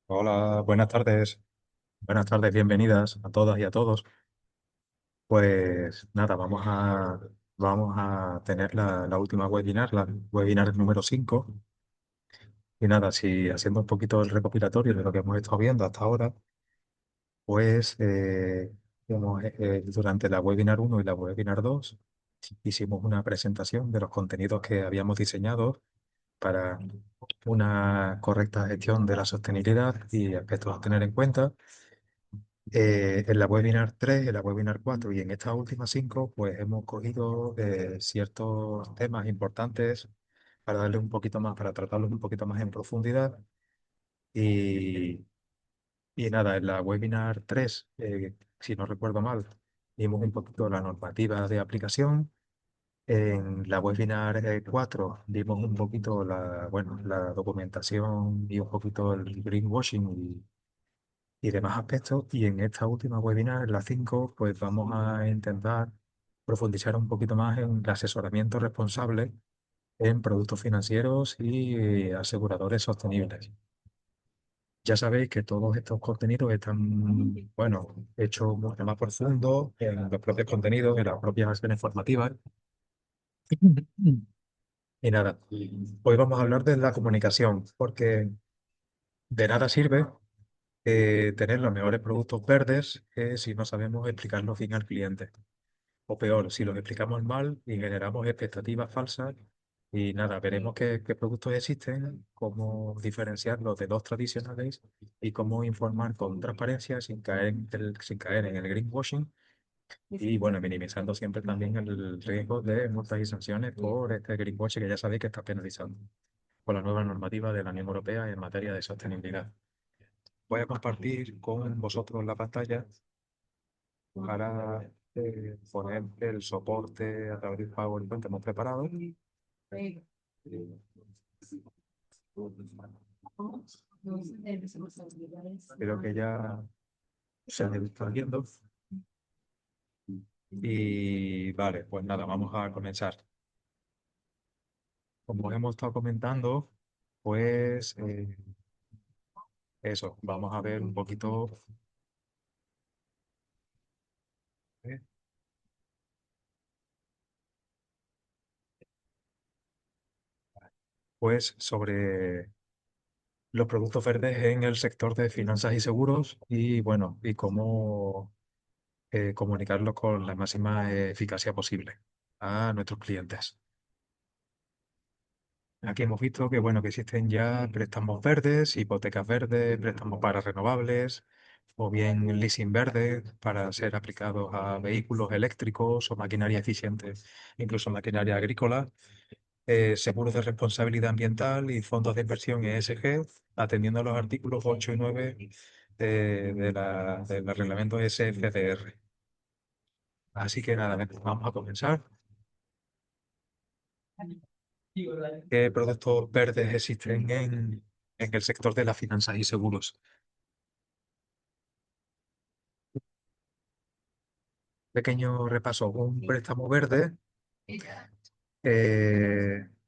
Hola, buenas tardes. Buenas tardes, bienvenidas a todas y a todos. Pues nada, vamos a tener la última webinar, la webinar número 5. Y nada, si haciendo un poquito el recopilatorio de lo que hemos estado viendo hasta ahora, pues durante la webinar 1 y la webinar 2 hicimos una presentación de los contenidos que habíamos diseñado para una correcta gestión de la sostenibilidad y aspectos a tener en cuenta. En la webinar 3, en la webinar 4 y en estas últimas 5, pues hemos cogido ciertos temas importantes para darle un poquito más, para tratarlos un poquito más en profundidad. Y, y nada, en la webinar 3, si no recuerdo mal, vimos un poquito la normativa de aplicación. En la webinar 4 vimos un poquito bueno, la documentación y un poquito el greenwashing y demás aspectos. Y en esta última webinar, en la 5, pues vamos a intentar profundizar un poquito más en el asesoramiento responsable en productos financieros y aseguradores sostenibles. Ya sabéis que todos estos contenidos están, bueno, hechos mucho más profundos en los propios contenidos, en las propias acciones formativas. Y nada, hoy vamos a hablar de la comunicación, porque de nada sirve tener los mejores productos verdes si no sabemos explicarlos bien al cliente. O peor, si los explicamos mal y generamos expectativas falsas y nada, veremos qué productos existen, cómo diferenciarlos de los tradicionales y cómo informar con transparencia sin caer en el greenwashing y bueno, minimizando siempre también el riesgo de multas y sanciones por este greenwashing que ya sabéis que está penalizando por la nueva normativa de la Unión Europea en materia de sostenibilidad. Voy a compartir con vosotros la pantalla para poner el soporte a través de PowerPoint que hemos preparado. Creo que ya se está viendo. Y vale, pues nada, vamos a comenzar. Como hemos estado comentando, pues eso, vamos a ver un poquito, eh, pues sobre los productos verdes en el sector de finanzas y seguros y bueno, y cómo comunicarlos con la máxima eficacia posible a nuestros clientes. Aquí hemos visto que, bueno, que existen ya préstamos verdes, hipotecas verdes, préstamos para renovables, o bien leasing verde para ser aplicados a vehículos eléctricos o maquinaria eficiente, incluso maquinaria agrícola, seguros de responsabilidad ambiental y fondos de inversión ESG, atendiendo a los artículos 8 y 9 del reglamento SFDR. Así que nada, vamos a comenzar. ¿Qué productos verdes existen en el sector de las finanzas y seguros? Pequeño repaso. Un préstamo verde es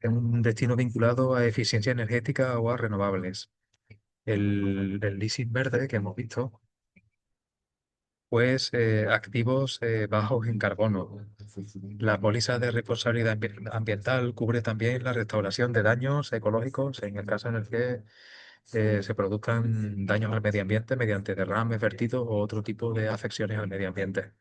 un destino vinculado a eficiencia energética o a renovables. El leasing verde que hemos visto, pues activos bajos en carbono. La póliza de responsabilidad ambiental cubre también la restauración de daños ecológicos en el caso en el que se produzcan daños al medio ambiente mediante derrames, vertidos o otro tipo de afecciones al medio ambiente.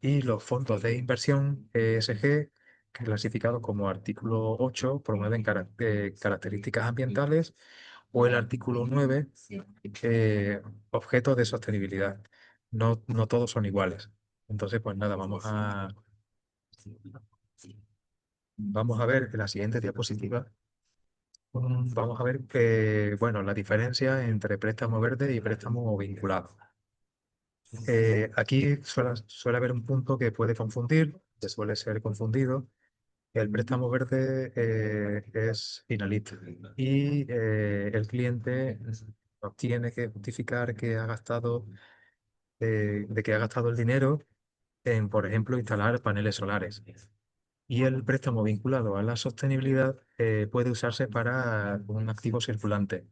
Y los fondos de inversión ESG, clasificados como artículo 8, promueven características ambientales, o el artículo 9, objetos de sostenibilidad. No todos son iguales. Entonces, pues nada, vamos a ver en la siguiente diapositiva. Vamos a ver bueno, la diferencia entre préstamo verde y préstamo vinculado. Aquí suele haber un punto que puede confundir, que suele ser confundido. El préstamo verde es finalista y el cliente nos tiene que justificar que ha gastado, de que ha gastado el dinero en, por ejemplo, instalar paneles solares. Y el préstamo vinculado a la sostenibilidad puede usarse para un activo circulante.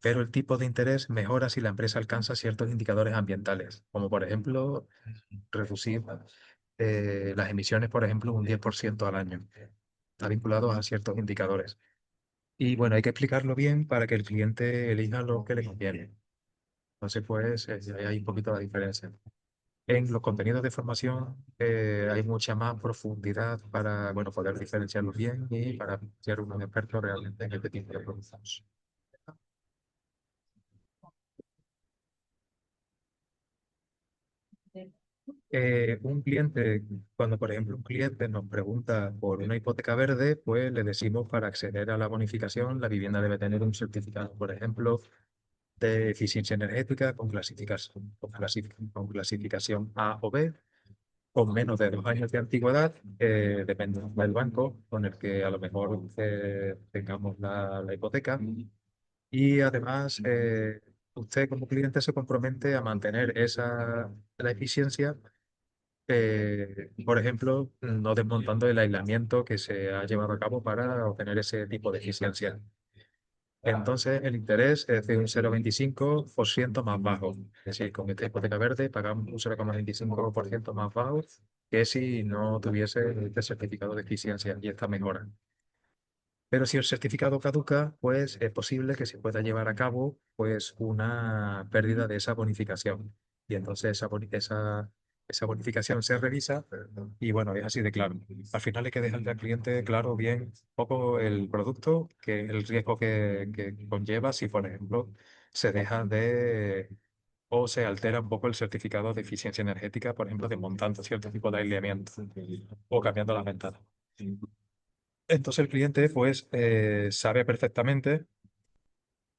pero el tipo de interés mejora si la empresa alcanza ciertos indicadores ambientales, como por ejemplo reducir las emisiones, por ejemplo, un 10% al año. Está vinculado a ciertos indicadores. Y bueno, hay que explicarlo bien para que el cliente elija lo que le conviene. Entonces, pues, ahí hay un poquito de diferencia. En los contenidos de formación hay mucha más profundidad para, bueno, poder diferenciarlos bien y para ser un experto realmente en este tipo de productos. Un cliente, cuando por ejemplo un cliente nos pregunta por una hipoteca verde, pues le decimos para acceder a la bonificación, la vivienda debe tener un certificado, por ejemplo, de eficiencia energética con clasificación A o B, con menos de 2 años de antigüedad, depende del banco con el que a lo mejor tengamos la hipoteca. Y además, usted como cliente se compromete a mantener la eficiencia, por ejemplo, no desmontando el aislamiento que se ha llevado a cabo para obtener ese tipo de eficiencia. Entonces, el interés es de un 0,25% más bajo. Es decir, con esta hipoteca verde pagamos un 0,25% más bajo que si no tuviese este certificado de eficiencia y esta mejora. Pero si el certificado caduca, pues es posible que se pueda llevar a cabo pues una pérdida de esa bonificación. Y entonces esa bonificación se revisa y bueno, es así de claro. Al final hay que dejarle al cliente claro bien un poco el producto, que el riesgo que conlleva si, por ejemplo, se deja de o se altera un poco el certificado de eficiencia energética, por ejemplo, desmontando cierto tipo de aislamiento o cambiando las ventanas. Entonces el cliente pues sabe perfectamente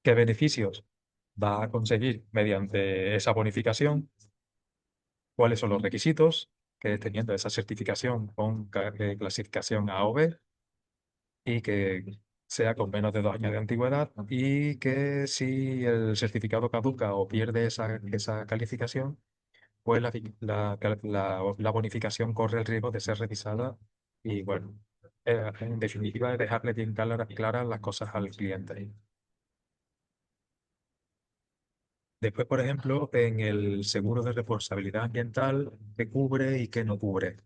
qué beneficios va a conseguir mediante esa bonificación, cuáles son los requisitos que teniendo esa certificación con clasificación A o B y que sea con menos de 2 años de antigüedad y que si el certificado caduca o pierde esa calificación, pues la bonificación corre el riesgo de ser revisada y bueno, en definitiva, es dejarle bien claras las cosas al cliente. Después, por ejemplo, en el seguro de responsabilidad ambiental, ¿qué cubre y qué no cubre?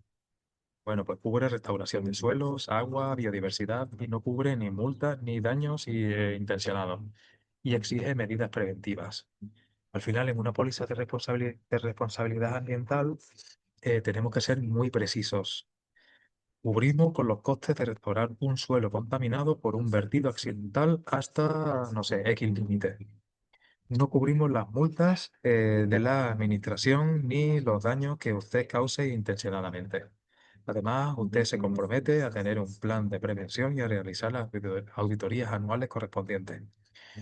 Bueno, pues cubre restauración de suelos, agua, biodiversidad y no cubre ni multas ni daños intencionados. Y exige medidas preventivas. Al final, en una póliza de responsabilidad ambiental, tenemos que ser muy precisos. Cubrimos con los costes de restaurar un suelo contaminado por un vertido accidental hasta, no sé, X límite. No cubrimos las multas de la administración ni los daños que usted cause intencionadamente. Además, usted se compromete a tener un plan de prevención y a realizar las auditorías anuales correspondientes.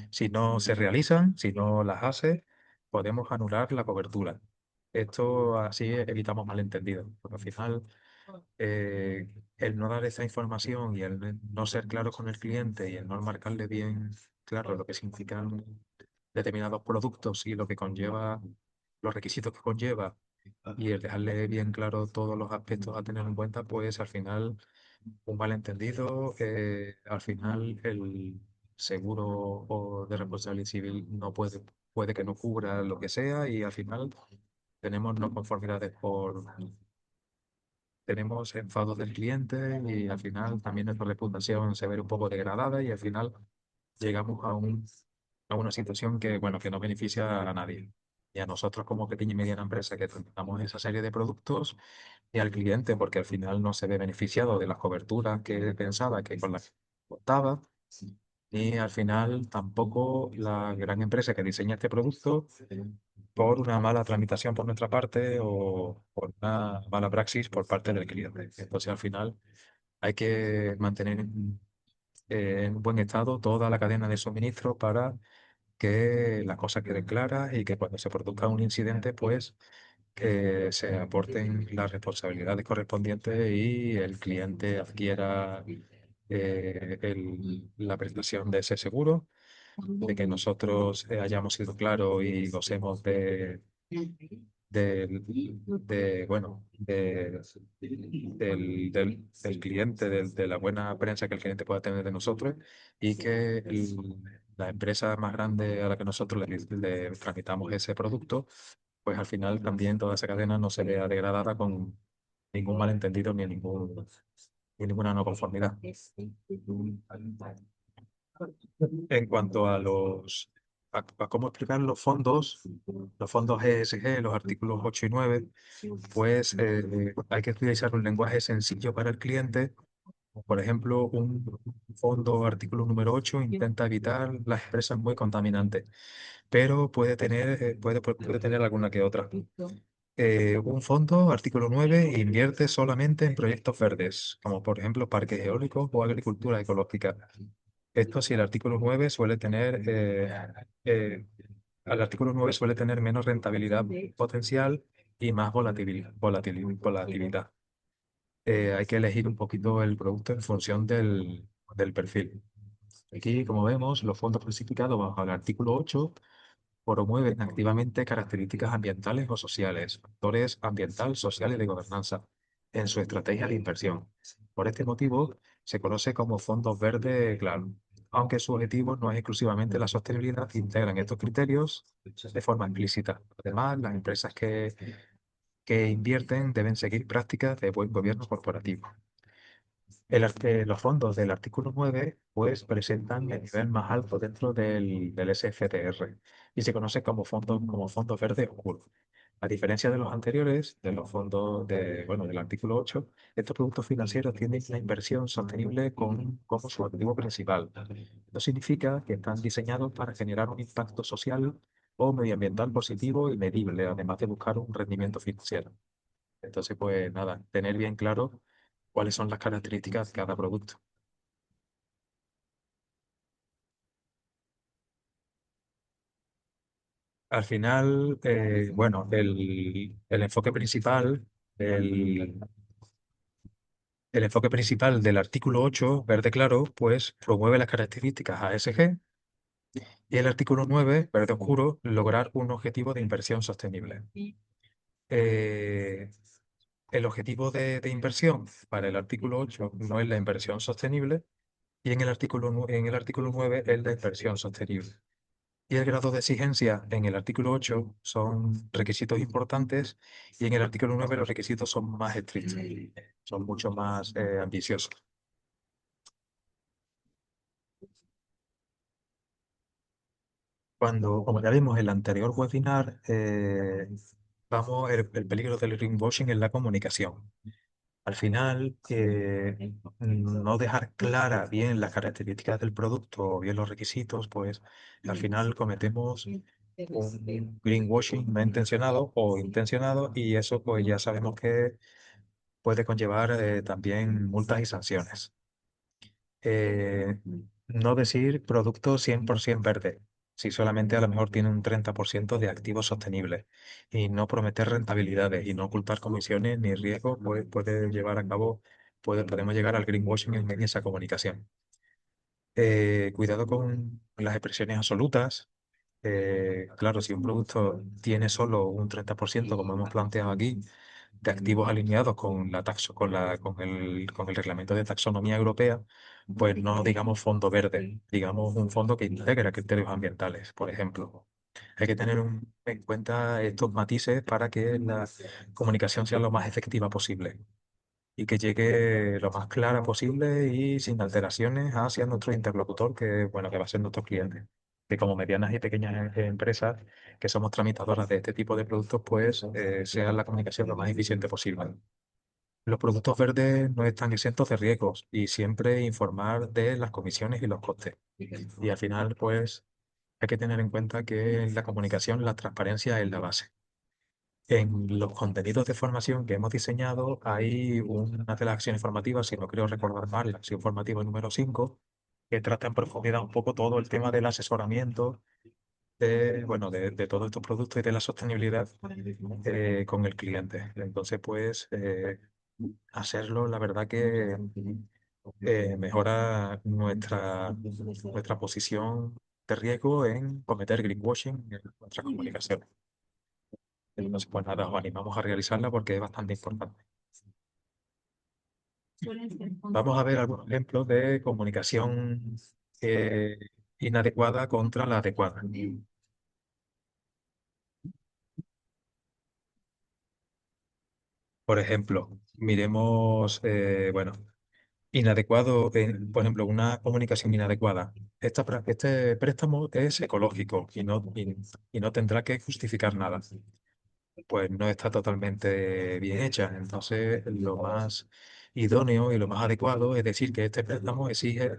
Si no se realizan, si no las hace, podemos anular la cobertura. Esto así evitamos malentendidos, porque al final el no dar esa información y el no ser claro con el cliente y el no marcarle bien claro lo que significan determinados productos y lo que conlleva, los requisitos que conlleva y el dejarle bien claro todos los aspectos a tener en cuenta, pues al final un malentendido, al final el seguro o de responsabilidad civil no puede que no cubra lo que sea y al final tenemos no conformidades tenemos enfados del cliente y al final también nuestra reputación se ve un poco degradada y al final llegamos a una situación que, bueno, que no beneficia a nadie. Y a nosotros como pequeña y mediana empresa que tratamos esa serie de productos y al cliente porque al final no se ve beneficiado de las coberturas que pensaba que con las que contaba y al final tampoco la gran empresa que diseña este producto por una mala tramitación por nuestra parte o por una mala praxis por parte del cliente. Entonces, al final, hay que mantener en buen estado toda la cadena de suministro para que las cosas queden claras y que cuando se produzca un incidente, pues que se aporten las responsabilidades correspondientes y el cliente adquiera la prestación de ese seguro, de que nosotros hayamos sido claros y gocemos bueno, del cliente, de la buena prensa que el cliente pueda tener de nosotros y que la empresa más grande a la que nosotros le tramitamos ese producto, pues al final también toda esa cadena no se vea degradada con ningún malentendido ni ninguna no conformidad. En cuanto a a cómo explicar los fondos ESG, los artículos 8 y 9, pues hay que utilizar un lenguaje sencillo para el cliente. Por ejemplo, un fondo artículo número 8 intenta evitar las empresas muy contaminantes, pero puede tener alguna que otra. Un fondo, artículo 9, invierte solamente en proyectos verdes, como por ejemplo parques eólicos o agricultura ecológica. Esto sí, eh, el artículo 9 suele tener menos rentabilidad potencial y más volatilidad. Hay que elegir un poquito el producto en función del perfil. Aquí, como vemos, los fondos clasificados bajo el artículo 8 promueven activamente características ambientales o sociales, factores ambiental, social y de gobernanza en su estrategia de inversión. Por este motivo, se conoce como fondos verdes claro. Aunque su objetivo no es exclusivamente la sostenibilidad, integran estos criterios de forma explícita. Además, las empresas que invierten deben seguir prácticas de buen gobierno corporativo. Los fondos del artículo 9 pues, presentan el nivel más alto dentro del SFDR y se conoce como fondos verdes oscuros. A diferencia de los anteriores, de los fondos del artículo 8, estos productos financieros tienen una inversión sostenible como su objetivo principal. Esto significa que están diseñados para generar un impacto social o medioambiental positivo y medible, además de buscar un rendimiento financiero. Entonces, pues nada, tener bien claro cuáles son las características de cada producto. Al final, el enfoque principal, el, el enfoque principal del artículo 8 verde claro, pues promueve las características ASG y el artículo 9 verde oscuro, lograr un objetivo de inversión sostenible. Eh, el objetivo de inversión para el artículo 8 no es la inversión sostenible y en el artículo 9 es la inversión sostenible. Y el grado de exigencia en el artículo 8 son requisitos importantes y en el artículo 9 los requisitos son más estrictos, son mucho más ambiciosos. Como ya vimos en el anterior webinar, el peligro del greenwashing en la comunicación. Al final, no dejar clara bien las características del producto o bien los requisitos, pues al final cometemos un greenwashing no intencionado o intencionado y eso pues ya sabemos que puede conllevar también multas y sanciones. Eh, no decir producto 100% verde, si solamente a lo mejor tiene un 30% de activos sostenibles y no prometer rentabilidades y no ocultar comisiones ni riesgos, pues puede llevar a cabo, podemos llegar al greenwashing en esa comunicación. Cuidado con las expresiones absolutas. Claro, si un producto tiene solo un 30%, como hemos planteado aquí, de activos alineados con con el reglamento de taxonomía europea, pues no digamos fondo verde, digamos un fondo que integra criterios ambientales, por ejemplo. Hay que tener en cuenta estos matices para que la comunicación sea lo más efectiva posible y que llegue lo más clara posible y sin alteraciones hacia nuestro interlocutor, que va a ser nuestro cliente. Que como medianas y pequeñas empresas que somos tramitadoras de este tipo de productos, pues sea la comunicación lo más eficiente posible. Los productos verdes no están exentos de riesgos y siempre informar de las comisiones y los costes. Y al final, pues hay que tener en cuenta que en la comunicación la transparencia es la base. En los contenidos de formación que hemos diseñado hay una de las acciones formativas, si no creo recordar mal, la acción formativa número 5 que trata en profundidad un poco todo el tema del asesoramiento de todos estos productos y de la sostenibilidad con el cliente. Entonces, pues, hacerlo, la verdad que mejora nuestra posición de riesgo en cometer greenwashing en nuestra comunicación. Entonces, pues nada, os animamos a realizarla porque es bastante importante. Vamos a ver algunos ejemplos de comunicación eh, inadecuada contra la adecuada. Por ejemplo, miremos, bueno, inadecuado, por ejemplo, una comunicación inadecuada. Este préstamo es ecológico y no tendrá que justificar nada. Pues no está totalmente bien hecha. Entonces, lo más idóneo y lo más adecuado es decir que este préstamo exige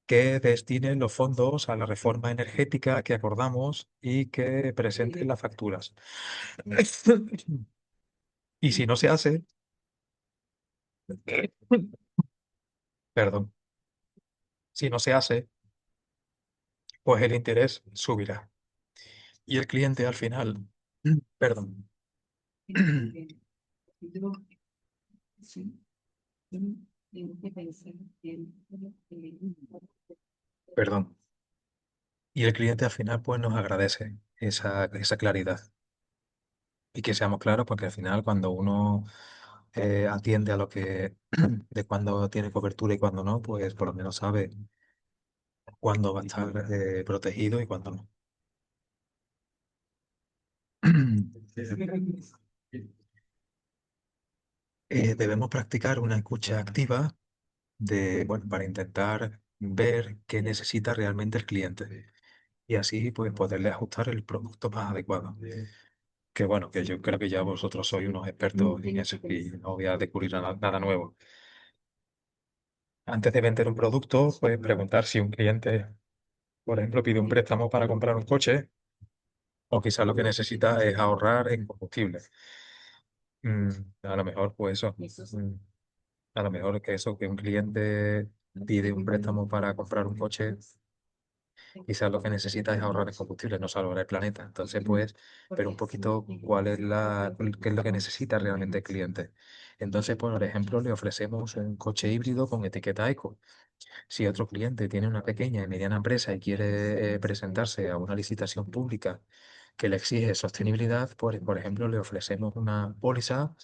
que destinen los fondos a la reforma energética que acordamos y que presenten las facturas. Y si no se hace, perdón, si no se hace, pues el interés subirá. Y el cliente al final, perdón, perdón, y el cliente al final pues nos agradece esa claridad. Y que seamos claros, porque al final cuando uno atiende a lo que de cuándo tiene cobertura y cuándo no, pues por lo menos sabe cuándo va a estar protegido y cuándo no. Debemos practicar una escucha activa bueno, para intentar ver qué necesita realmente el cliente y así pues poderle ajustar el producto más adecuado. Que bueno, que yo creo que ya vosotros sois unos expertos en eso y no voy a descubrir nada nuevo. Antes de vender un producto, puedes preguntar si un cliente, por ejemplo, pide un préstamo para comprar un coche o quizás lo que necesita es ahorrar en combustible. Mm, a lo mejor, pues eso. A lo mejor que eso, que un cliente pide un préstamo para comprar un coche, quizás lo que necesita es ahorrar en combustible, no salvar el planeta. Entonces, pues, pero un poquito qué es lo que necesita realmente el cliente. Entonces, pues, por ejemplo, le ofrecemos un coche híbrido con etiqueta eco. Si otro cliente tiene una pequeña y mediana empresa y quiere presentarse a una licitación pública que le exige sostenibilidad, pues, por ejemplo, le ofrecemos una póliza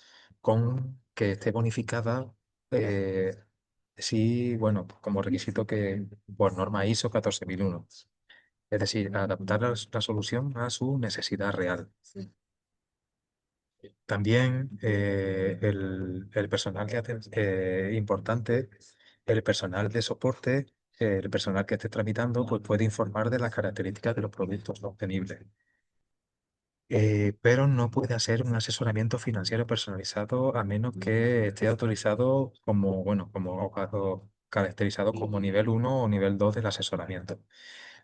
con que esté bonificada, eh, sí, bueno, como requisito que por norma ISO 14001. Es decir, adaptar la solución a su necesidad real. También el personal importante, el personal de soporte, el personal que esté tramitando, pues puede informar de las características de los productos sostenibles. Pero no puede hacer un asesoramiento financiero personalizado a menos que esté autorizado como, bueno, o caracterizado como nivel uno o nivel 2 del asesoramiento.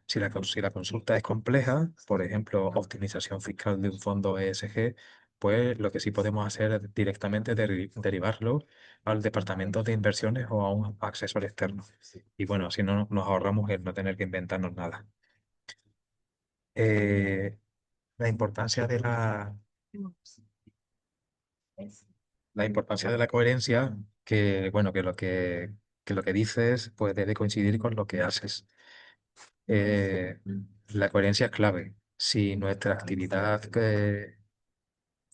Si la consulta es compleja, por ejemplo, optimización fiscal de un fondo ESG, pues lo que sí podemos hacer es directamente derivarlo al departamento de inversiones o a un asesor externo. Y bueno, así no nos ahorramos el no tener que inventarnos nada. Eh, la importancia de la importancia de la coherencia, que bueno, que lo que dices pues debe coincidir con lo que haces. Eh, la coherencia es clave. Si nuestra actividad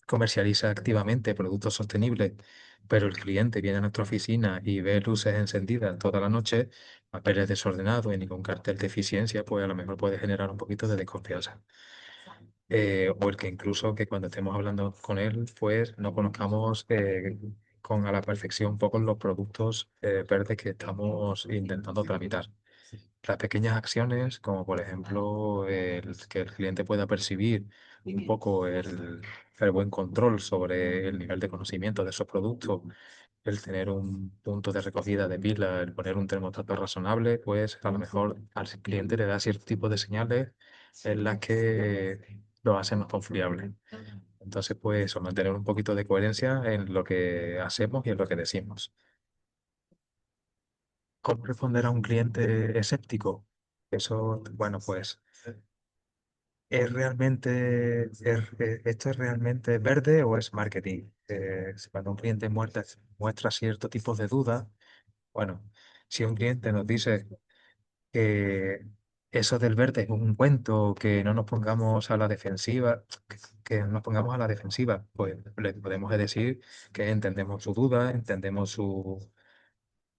comercializa activamente productos sostenibles, pero el cliente viene a nuestra oficina y ve luces encendidas toda la noche, papeles desordenados y ningún cartel de eficiencia, pues a lo mejor puede generar un poquito de desconfianza. O el que incluso que cuando estemos hablando con él, pues no conozcamos con a la perfección un poco los productos verdes que estamos intentando tramitar. Las pequeñas acciones, como por ejemplo que el cliente pueda percibir un poco el buen control sobre el nivel de conocimiento de esos productos, el tener un punto de recogida de pila, el poner un termostato razonable, pues a lo mejor al cliente le da cierto tipo de señales en las que lo hace más confiable. Entonces, pues eso, mantener un poquito de coherencia en lo que hacemos y en lo que decimos. ¿Cómo responder a un cliente escéptico? Eso, bueno, pues, ¿esto es realmente verde o es marketing? Cuando un cliente muestra cierto tipo de duda, bueno, si un cliente nos dice que eso del verde es un cuento, que no nos pongamos a la defensiva, que no nos pongamos a la defensiva, pues le podemos decir que entendemos su duda, entendemos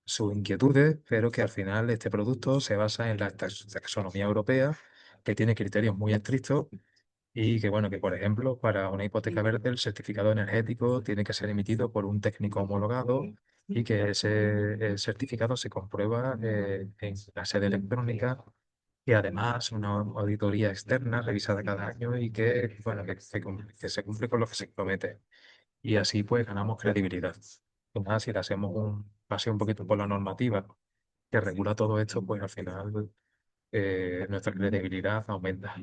sus inquietudes, pero que al final este producto se basa en la taxonomía europea, que tiene criterios muy estrictos y que, bueno, que por ejemplo, para una hipoteca verde, el certificado energético tiene que ser emitido por un técnico homologado y que ese certificado se comprueba en la sede electrónica y además una auditoría externa revisada cada año y que, bueno, que se cumple con lo que se promete. Y así pues ganamos credibilidad. Pues nada, si le hacemos un paseo un poquito por la normativa que regula todo esto, pues al final nuestra credibilidad aumenta.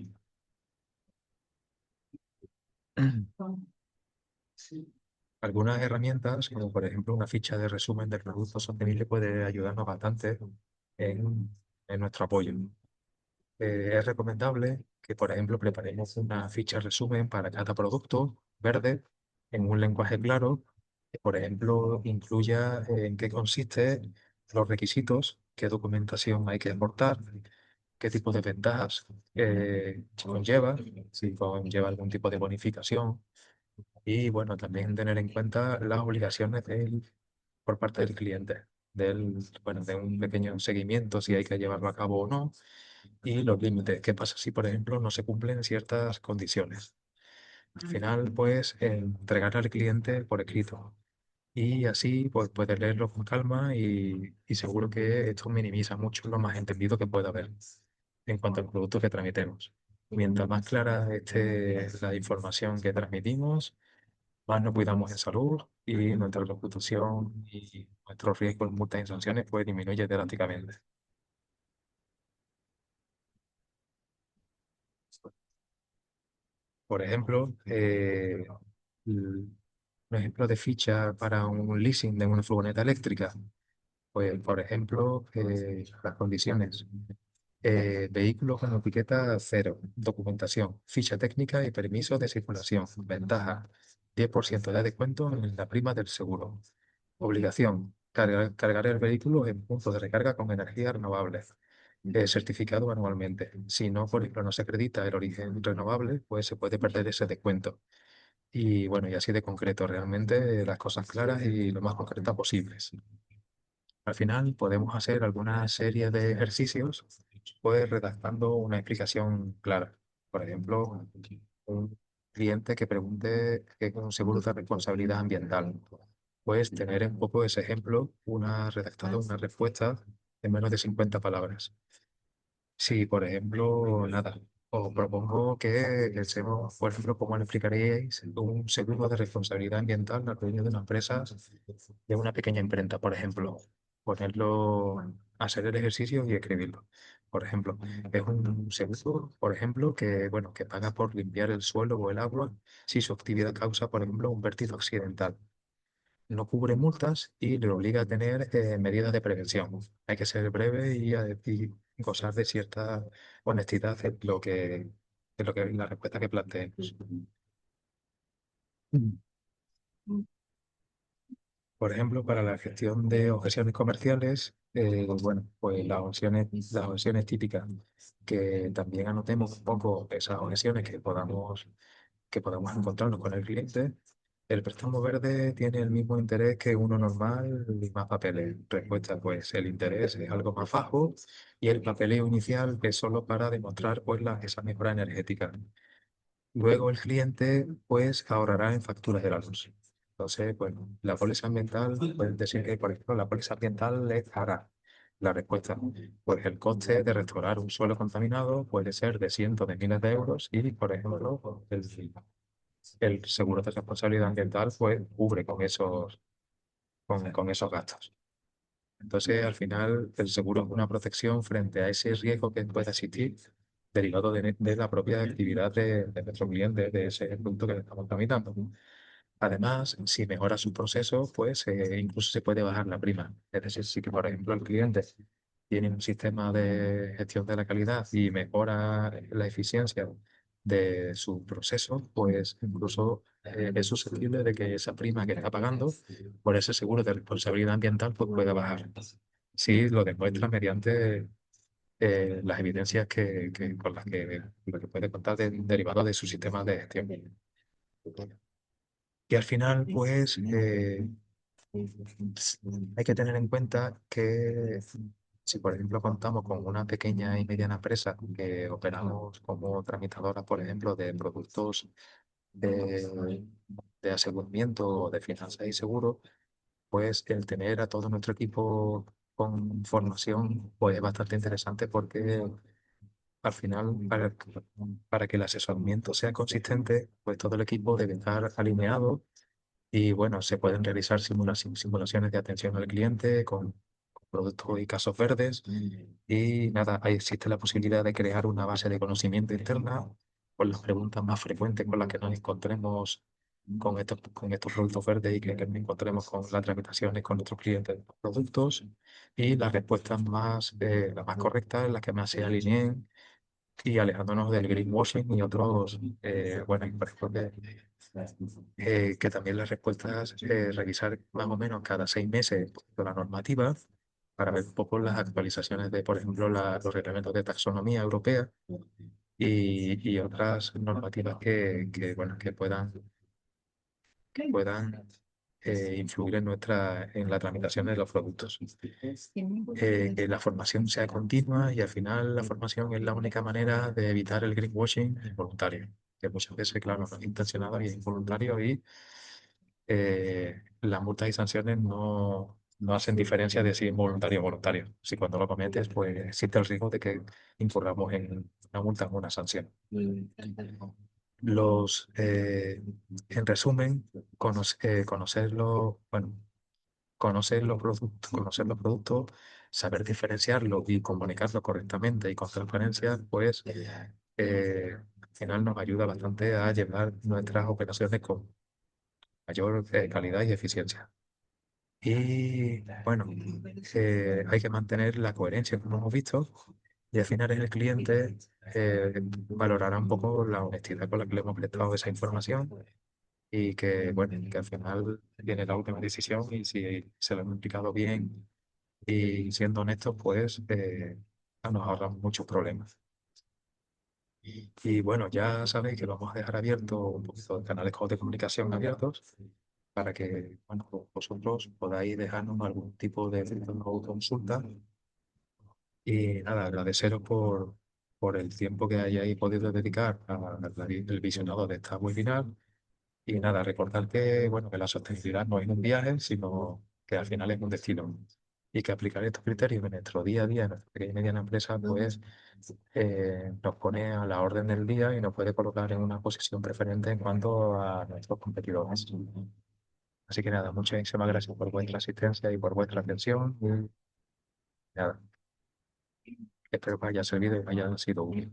Algunas herramientas, como por ejemplo una ficha de resumen del producto sostenible, puede ayudarnos bastante en nuestro apoyo. Es recomendable que, por ejemplo, preparemos una ficha resumen para cada producto verde en un lenguaje claro, que, por ejemplo, incluya en qué consiste los requisitos, qué documentación hay que aportar, qué tipo de ventajas conlleva, si conlleva algún tipo de bonificación y, bueno, también tener en cuenta las obligaciones por parte del cliente, bueno, de un pequeño seguimiento, si hay que llevarlo a cabo o no y los límites. ¿Qué pasa si, por ejemplo, no se cumplen ciertas condiciones? Al final, pues, entregar al cliente por escrito. Y así, pues, puedes leerlo con calma y seguro que esto minimiza mucho lo más entendido que pueda haber en cuanto al producto que tramitemos. Mientras más clara esté la información que transmitimos, más nos cuidamos en salud y nuestra reputación y nuestro riesgo en multas y sanciones pues disminuye drásticamente. Por ejemplo, un ejemplo de ficha para un leasing de una furgoneta eléctrica. Pues, por ejemplo, las condiciones. Vehículo con etiqueta cero, documentación, ficha técnica y permiso de circulación. Ventaja, 10% de descuento en la prima del seguro. Obligación, cargar el vehículo en puntos de recarga con energía renovable. Certificado anualmente. Si no, por ejemplo, no se acredita el origen renovable, pues se puede perder ese descuento. Y bueno, y así de concreto, realmente las cosas claras y lo más concretas posibles. Al final podemos hacer alguna serie de ejercicios, pues redactando una explicación clara. Por ejemplo, un cliente que pregunte qué es un seguro de responsabilidad ambiental. Pues tener un poco ese ejemplo, redactado una respuesta en menos de 50 palabras. Sí, por ejemplo, nada, os propongo que pensemos, por ejemplo, cómo le explicaríais un seguro de responsabilidad ambiental al dueño de una empresa, de una pequeña imprenta, por ejemplo. Ponerlo, hacer el ejercicio y escribirlo. Por ejemplo, es un seguro, por ejemplo, que, bueno, que paga por limpiar el suelo o el agua si su actividad causa, por ejemplo, un vertido accidental. No cubre multas y le obliga a tener medidas de prevención. Hay que ser breve y gozar de cierta honestidad en lo que la respuesta que planteemos. Mm. Por ejemplo, para la gestión de objeciones comerciales, bueno, pues las objeciones típicas, que también anotemos un poco esas objeciones que podamos encontrarnos con el cliente. El préstamo verde tiene el mismo interés que uno normal y más papeles. Respuesta, pues el interés es algo más bajo y el papeleo inicial es solo para demostrar pues, esa mejora energética. Luego el cliente pues ahorrará en facturas de la luz. Entonces, bueno, la póliza ambiental, puedes decir que, por ejemplo, la póliza ambiental le hará la respuesta. Pues el coste de restaurar un suelo contaminado puede ser de cientos de miles de euros y, por ejemplo, el seguro de responsabilidad ambiental pues cubre con esos gastos. Entonces, al final, el seguro es una protección frente a ese riesgo que pueda existir derivado de la propia actividad de nuestro cliente, de ese producto que le estamos tramitando. Además, si mejora su proceso, pues incluso se puede bajar la prima. Es decir, si que, por ejemplo, el cliente tiene un sistema de gestión de la calidad y mejora la eficiencia de su proceso, pues incluso es susceptible de que esa prima que está pagando por ese seguro de responsabilidad ambiental pues pueda bajar. Sí, lo demuestra mediante las evidencias con las que puede contar derivado de su sistema de gestión. Y al final, pues, Hay que tener en cuenta que si, por ejemplo, contamos con una pequeña y mediana empresa que operamos como tramitadora, por ejemplo, de productos de, de aseguramiento o de finanzas y seguros, pues el tener a todo nuestro equipo con formación pues es bastante interesante porque al final, para que el asesoramiento sea consistente, pues todo el equipo debe estar alineado y bueno, se pueden realizar simulaciones de atención al cliente con productos y casos verdes. Y nada, ahí existe la posibilidad de crear una base de conocimiento interna con las preguntas más frecuentes con las que nos encontremos con estos productos verdes y que nos encontremos con las tramitaciones con nuestros clientes de los productos. Y las respuestas las más correctas, las que más se alineen y alejándonos del greenwashing y otros, bueno, y por ejemplo, que también las respuestas, revisar más o menos cada 6 meses la normativa para ver un poco las actualizaciones de, por ejemplo, los reglamentos de taxonomía europea y otras normativas bueno, que puedan influir en la tramitación de los productos. Que la formación sea continua y al final la formación es la única manera de evitar el greenwashing involuntario, que muchas veces, claro, no es intencionado y es involuntario y las multas y sanciones no hacen diferencia de si es voluntario o voluntario. Si cuando lo cometes, pues existe el riesgo de que incurramos en una multa o una sanción. Los, eh, en resumen, bueno, conocer los productos, saber diferenciarlo y comunicarlo correctamente y con transparencia, pues al final nos ayuda bastante a llevar nuestras operaciones con mayor calidad y eficiencia. Y bueno, hay que mantener la coherencia, como hemos visto, y al final el cliente valorará un poco la honestidad con la que le hemos prestado esa información y que, bueno, que al final tiene la última decisión y si se lo hemos explicado bien y siendo honestos, pues nos ahorramos muchos problemas. Y bueno, ya sabéis que vamos a dejar abierto un poquito de canales de comunicación abiertos para que, bueno, vosotros podáis dejarnos algún tipo de duda o consulta. Y nada, agradeceros por el tiempo que hayáis podido dedicar al visionado de esta webinar. Y nada, recordar que, bueno, que la sostenibilidad no es un viaje, sino que al final es un destino. Y que aplicar estos criterios en nuestro día a día, en nuestra pequeña y mediana empresa, pues nos pone a la orden del día y nos puede colocar en una posición preferente en cuanto a nuestros competidores. Así que nada, muchísimas gracias por vuestra asistencia y por vuestra atención. Y nada, espero que haya servido y que haya sido útil.